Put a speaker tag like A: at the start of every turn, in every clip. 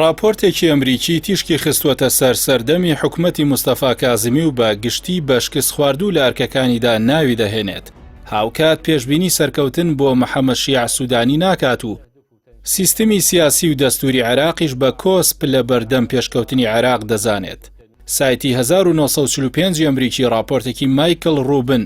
A: راپۆرتێکی ئەمریکی تیشکی خستووەتە سەر سەردەمی حکومەتی مستەفا کازمی و بە گشتی بە شکست خواردوو لە ئەرکەکانیدا ناوی دەهێنێت. هاوکات پێشبینی سەرکەوتن بۆ محەممەد شیع سوودانی ناکات و سیستمی سیاسی و دەستوری عێراقیش بە کۆسپ لە بەردەم پێشکەوتنی عێراق دەزانێت. سایتی 1945 ئەمریکی راپۆرتێکی مایکل ڕوبن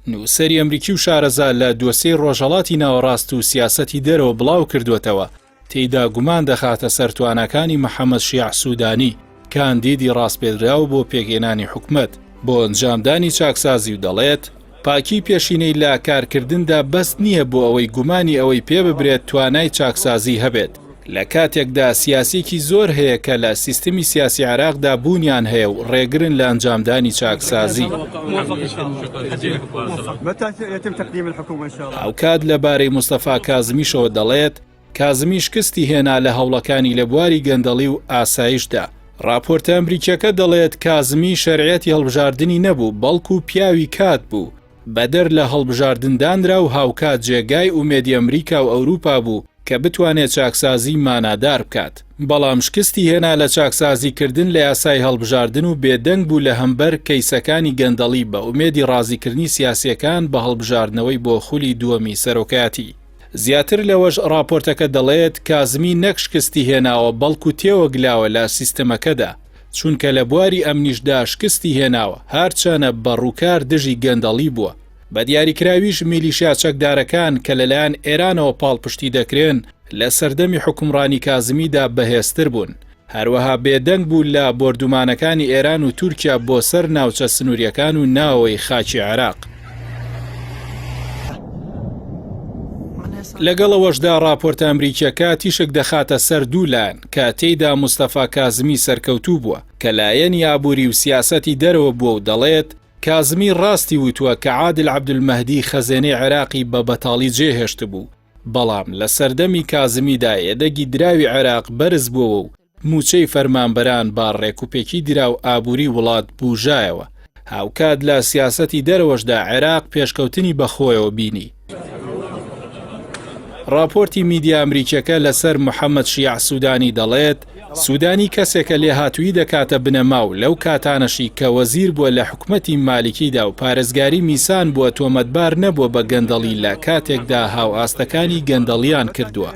A: نووسەری ئەمریکی و شارەزا لە دۆسیەی ڕۆژهەڵاتی ناوەڕاست و سیاسەتی دەرەوە بڵاو کردوێتەوە. تێیدا گومان دەخاتە سەر توانەکانی محەممەد شیع سوودانی کاندیدی ڕاستپێدراو بۆ پێگەێنانی حکومەت بۆ ئەنجامدانی چاکسازی و دەڵێت پاکی پێشینەی لا کارکردندا بەست نییە بۆ ئەوەی گومانی ئەوەی پێ ببرێت توانای چاکسازی هەبێت. لە کاتێکدا سیاسێکی زۆر هەیە کە لە سیستمی سیاسی عێراقدا بوونیان هەیە و ڕێگرن لە ئەنجامدانی چاکسازی. هاوکات لەبارەی مستەفا کازمیشەوە دەڵێت کازمی شکستی هێنا لە هەوڵەکانی لە بواری گەندەڵی و ئاسایشدا. راپۆرتە ئەمریکیەکە دەڵێت کازمی شەریعەتی هەڵبژاردننی نەبوو بەڵکو پیاوی کات بوو. بەدەر لە هەڵبژاردندانرا و هاوکات جێگای ئومێدی ئەمریکا و ئەوروپا بوو کە بتوانێت چاکسازی مانادار بکات. بەڵام شکستی هێنا لە چاکسازیکردن لە یاسای هەڵبژاردن و بێدەنگ بوو لە هەمبەر کەیسەکانی گەندەڵی بە ئومێدی ڕازیکردنی سیاسیەکان بە هەڵبژاردنەوەی بۆ خولی دووەمی سەرۆکایەتی. زیاتر لەوەش راپۆرتەکە دەڵێت کازمی نەک شکستی هێناوە بەڵکو تێوەگلاوە لە سیستەمەکەدا چونکە لە بواری ئەمنیشدا شکستی هێناوە هەرچەنە بەڕووکار دژی گەندەڵی بووە. بە دیاریکراویش میلیشیا چەکدارەکان کە لەلایەن ئێرانەوە پاڵپشتی دەکرێن لە سەردەمی حکومڕانی کازمیدا بەهێزتر بوون. هەروەها بێدەنگ بوو لە بۆردومانەکانی ئێران و تورکیا بۆ سەر ناوچە سنووریەکان و ناوەوەی خاکی عێراق. لەگەڵەوەشدا راپۆرتە ئەمریکیەکە تیشک دەخاتە سەر دوولایەن کە تێیدا مستەفا کازمی سەرکەوتوو بووە کە لایەنی ئابووری و سیاسەتی دەرەوە بووە و دەڵێت کازمی ڕاستی وتووە کە عادل عەبدولمەهدی خەزێنەی عێراقی بە بەتاڵی جێهێشت بوو. بەڵام لە سەردەمی کازمیدا یەدەگی دراوی عێراق بەرز بووە و موچەی فەرمانبەران با ڕێکوپێکی دراو ئابووری وڵات بوژایەوە. هاوکات لە سیاسەتی دەرەوەشدا عێراق پێشکەوتنی بەخۆیەوە بینی. راپۆرتی میدیا ئەمریکیەکە لەسەر محەممەد شیع سوودانی دەڵێت سوودانی کەسێکە لێ هاتووی دەکاتە بنەماو لەو کاتانەشی کە وەزیر بووە لە حکومەتی مالیکیدا و پارێزگاری میسان بووە تۆمەتبار نەبووە بە گەندەڵی لە کاتێکدا هاو ئاستەکانی گەندەڵیان کردووە.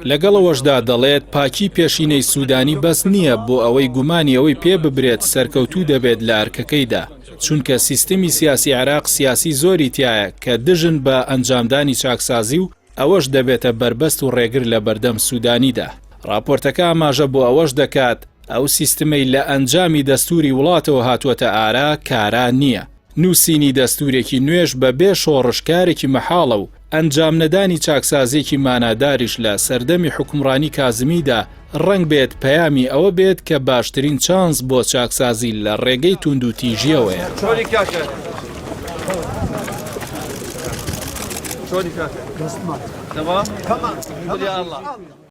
A: لەگەڵەوەشدا دەڵێت پاکی پێشینەی سوودانی بەس نییە بۆ ئەوەی گومانی ئەوەی پێ ببرێت سەرکەوتوو دەبێت لە ئەرکەکەیدا چونکە سیستمی سیاسی عێراق سیاسی زۆری تایە کە دژن بە ئەنجامدانی چاکسازی و ئەوەش دەبێتە بربەست و ڕێگر لە بەردەم سوودانیدا. راپۆرتەکە ئاماژە بۆ ئەوەش دەکات ئەو سیستمەی لە ئەنجامی دەستوری وڵاتەوە هاتووەتە ئارا کاران نییە. نووسینی دەستورێکی نوێژ بە بێ شۆڕشکارێکی مەحاڵە و ئەنجام نەدانی چاکسازێکی ماناداریش لە سەردەمی حکومڕانی کازمیدا ڕەنگ بێت پەیامی ئەوە بێت کە باشترین چانس بۆ چاکسازی لە ڕێگەی توند و تیژیەوەیە.
B: تمام؟ تمام.